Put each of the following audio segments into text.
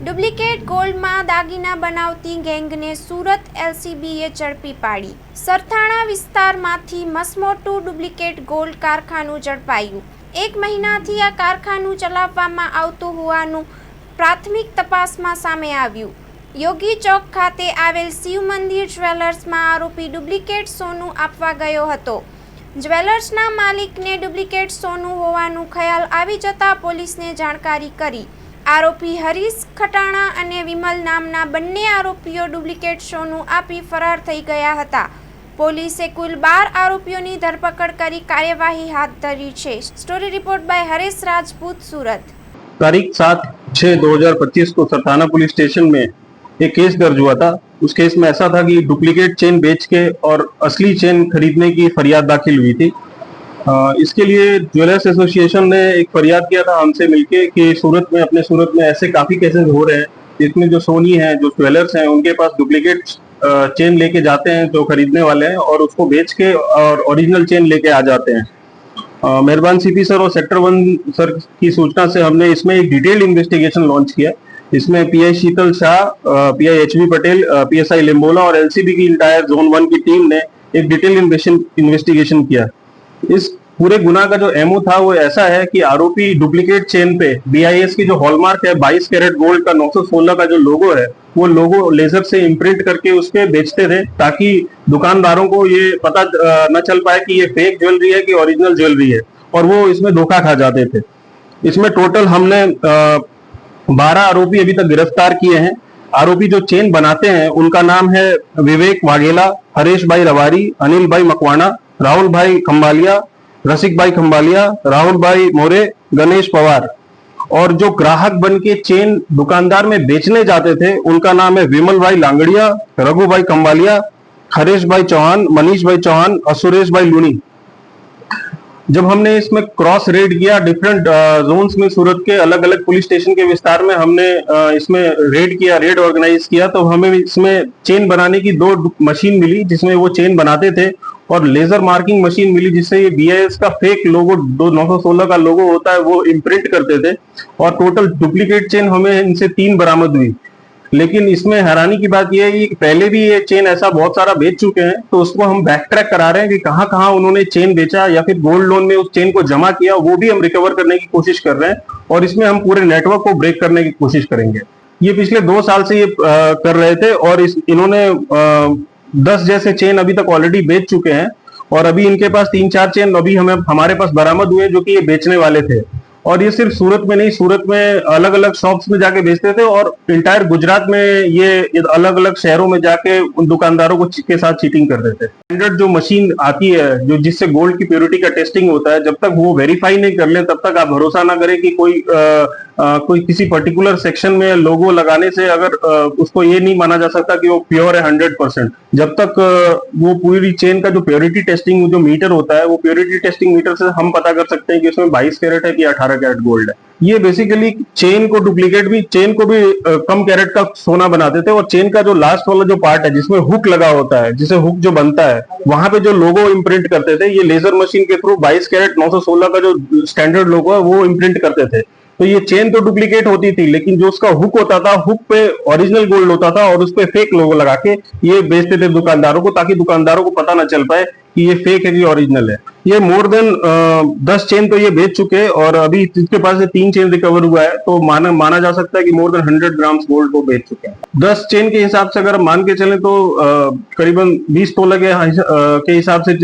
Duplicate ગોલ્ડમાં દાગીના બનાવતી ગેંગને સુરત એલસીબીએ ઝડપી પાડી। સરથાણા વિસ્તારમાંથી મસમોટું ડુપ્લિકેટ ગોલ્ડ કારખાનું ઝડપાયું। 1 મહિનાથી આ કારખાનું ચલાવવામાં આવતું હોવાનું પ્રાથમિક તપાસમાં સામે આવ્યું। યોગી ચોક ખાતે આવેલ શિવ મંદિર જ્વેલર્સમાં આરોપી ડુપ્લિકેટ સોનું આપવા ગયો હતો। જ્વેલર્સના માલિકને ડુપ્લિકેટ સોનું હોવાનું ખ્યાલ આવી જતા પોલીસને જાણકારી કરી। આરોપી હરીશ ખટાણા અને વિમલ નામના બંને આરોપીઓ ડુપ્લિકેટ સોનું આપી ફરાર થઈ ગયા હતા। પોલીસે કુલ 12 આરોપીઓની ધરપકડ કરી કાર્યવાહી હાથ ધરી છે। Story report by Haresh Rajput, Surat. तारीख 7/6/2025 को सरथाना पुलिस स्टेशन में एक केस दर्ज हुआ था। उस केस में ऐसा था कि डुप्लीकेट चेन बेच के और असली चेन खरीदने की फरियाद दाखिल हुई थी। इसके लिए ज्वेलर्स एसोसिएशन ने एक फरियाद किया था हमसे मिलके कि अपने सूरत में ऐसे काफी केसेस हो रहे हैं जिसमें जो सोनी है, जो ज्वेलर्स हैं, उनके पास डुप्लीकेट चेन लेके जाते हैं जो खरीदने वाले हैं और उसको बेच के और ओरिजिनल चेन लेके आ जाते हैं। मेहरबान सीपी सर और सेक्टर 1 सर की सूचना से हमने इसमें एक डिटेल्ड इन्वेस्टिगेशन लॉन्च किया। इसमें PI Sheetal Shah, PI HB Patel, PSI Limbola और एलसीबी की इंटायर जोन 1 की टीम ने एक डिटेल्ड इन्वेस्टिगेशन किया। इस पूरे गुनाह का जो एमओ था वो ऐसा है कि आरोपी डुप्लीकेट चेन पे बीआईएस की जो हॉलमार्क है 22 कैरेट गोल्ड का 916 का जो लोगो है वो लोगो लेजर से इम्प्रिंट करके उस पे बेचते थे ताकि दुकानदारों को ये पता न चल पाए कि ये फेक ज्वेलरी है कि ओरिजिनल ज्वेलरी है, और वो इसमें धोखा खा जाते थे। इसमें टोटल हमने 12 आरोपी अभी तक गिरफ्तार किए हैं। आरोपी जो चेन बनाते हैं उनका नाम है विवेक वाघेला, हरेश भाई रवारी, अनिल भाई मकवाना, राहुल भाई खंबालिया, रसिक भाई खंबालिया, राहुल भाई मोरे, गणेश पवार। और जो ग्राहक बन के चेन दुकानदार में बेचने जाते थे उनका नाम है विमल भाई लांगड़िया, रघु भाई खंबालिया, हरेश भाई चौहान, मनीष भाई चौहान और सुरेश भाई लूनी। जब हमने इसमें क्रॉस रेड किया डिफरेंट जोन्स में, सूरत के अलग अलग पुलिस स्टेशन के विस्तार में हमने इसमें रेड ऑर्गेनाइज किया, तो हमें इसमें चेन बनाने की 2 मशीन मिली जिसमें वो चेन बनाते थे, और लेजर मार्किंग मशीन मिली जिससे ये बीआईएस का फेक लोगो 916 का लोगो होता है वो इम्प्रिंट करते थे। और टोटल डुप्लीकेट चेन हमें इनसे 3 बरामद हुई। लेकिन इसमें हैरानी की बात यह है कि पहले भी ये चेन ऐसा बहुत सारा बेच चुके हैं, तो उसको हम बैक ट्रैक करा रहे हैं कि कहां कहां उन्होंने चेन बेचा या फिर गोल्ड लोन में उस चेन को जमा किया, वो भी हम रिकवर करने की कोशिश कर रहे हैं। और इसमें हम पूरे नेटवर्क को ब्रेक करने की कोशिश करेंगे। ये पिछले 2 साल से ये कर रहे थे और इन्होंने 10 जैसे चेन अभी तक ऑलरेडी बेच चुके हैं, और अभी इनके पास 3-4 चेन अभी हमारे पास बरामद हुए जो कि ये बेचने वाले थे। और ये सिर्फ सूरत में नहीं, सूरत में अलग अलग शॉप्स में जाके बेचते थे और इंटायर गुजरात में ये अलग अलग शहरों में जाके उन दुकानदारों को के साथ चीटिंग करते थे। स्टैंडर्ड जो मशीन आती है जो जिससे गोल्ड की प्योरिटी का टेस्टिंग होता है, जब तक वो वेरीफाई नहीं कर ले तब तक आप भरोसा ना करें कि कोई किसी पर्टिकुलर सेक्शन में लोगो लगाने से अगर उसको ये नहीं माना जा सकता कि वो प्योर है 100%। जब तक वो पूरी चेन का जो प्योरिटी टेस्टिंग जो मीटर होता है वो प्योरिटी टेस्टिंग मीटर से हम पता कर सकते हैं कि उसमें 22 कैरेट है कि 18 कैरेट गोल्ड है। ये बेसिकली चेन को चेन को भी कम कैरेट का सोना बनाते थे, और चेन का जो लास्ट वाला जो पार्ट है जिसमें हुक लगा होता है, जिसे हुक जो बनता है, वहां पे जो लोगो इम्प्रिंट करते थे ये लेजर मशीन के थ्रू 22 कैरेट 916 का जो स्टैंडर्ड लोगो है वो इम्प्रिंट करते थे। तो ये चेन तो डुप्लीकेट होती थी, लेकिन जो उसका हुक होता था, हुक पे ओरिजिनल गोल्ड होता था और उस पे फेक लोगो लगा के ये बेचते थे दुकानदारों को, ताकि दुकानदारों को पता ना चल पाए कि ये फेक है कि ओरिजिनल है। ये मोर देन 10 चेन तो ये बेच चुके हैं, और अभी इसके पास से 3 चेन रिकवर हुआ है, तो माना जा सकता है कि मोर देन 100 ग्राम्स गोल्ड को बेच चुके हैं। 10 चेन के हिसाब से अगर मान के चले तो करीबन 20 तोला के हिसाब से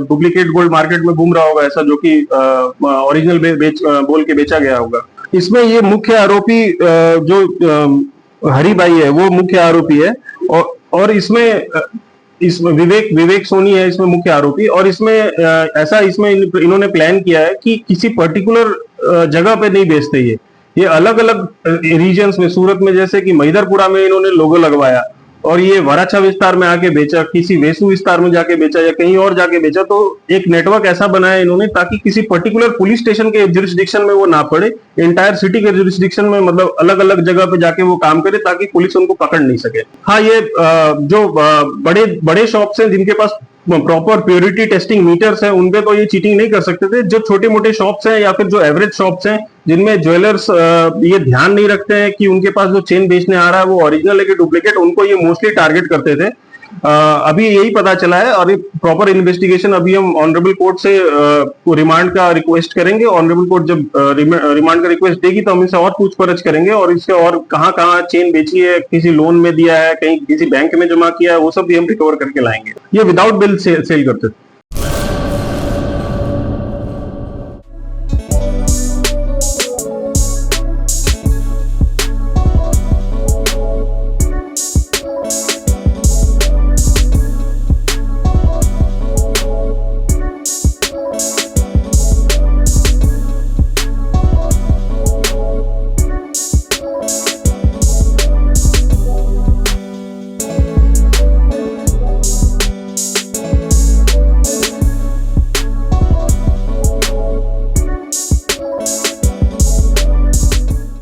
डुप्लीकेट गोल्ड मार्केट में घूम रहा होगा, ऐसा जो कि ओरिजिनल बोल के बेचा गया होगा। इसमें ये मुख्य आरोपी जो हरी भाई है वो मुख्य आरोपी है, और इसमें विवेक सोनी है इसमें मुख्य आरोपी। और इसमें इसमें इन्होंने प्लान किया है कि किसी पर्टिकुलर जगह पे नहीं बेचते ये अलग अलग रीजन्स में, सूरत में जैसे कि महिदरपुरा में इन्होंने लोगो लगवाया, और ये वराछा विस्तार में आके बेचा, किसी वेसु विस्तार में जाके बेचा या कहीं और जाके बेचा। तो एक नेटवर्क ऐसा बनाया इन्होंने ताकि किसी पर्टिकुलर पुलिस स्टेशन के जुरिस्डिक्शन में वो ना पड़े, इंटायर सिटी के जुरिस्डिक्शन में, मतलब अलग अलग जगह पे जाके वो काम करे ताकि पुलिस उनको पकड़ नहीं सके। हाँ, ये जो बड़े शॉप्स हैं जिनके पास प्रॉपर प्योरिटी टेस्टिंग मीटर्स हैं उनपे तो ये चीटिंग नहीं कर सकते थे। जो छोटे मोटे शॉप्स हैं या फिर जो एवरेज शॉप्स हैं जिनमें ज्वेलर्स ये ध्यान नहीं रखते हैं कि उनके पास जो चेन बेचने आ रहा है वो ओरिजिनल है कि डुप्लीकेट, उनको ये मोस्टली टारगेट करते थे। अभी यही पता चला है और प्रॉपर इन्वेस्टिगेशन अभी हम ऑनरेबल कोर्ट से रिमांड का रिक्वेस्ट करेंगे। ऑनरेबल कोर्ट जब रिमांड का रिक्वेस्ट देगी तो हम इनसे और पूछपरछ करेंगे और इससे और कहाँ कहाँ चेन बेची है, किसी लोन में दिया है, कहीं किसी बैंक में जमा किया है, वो सब भी हम रिकवर करके लाएंगे। ये विदाउट बिल सेल करते थे।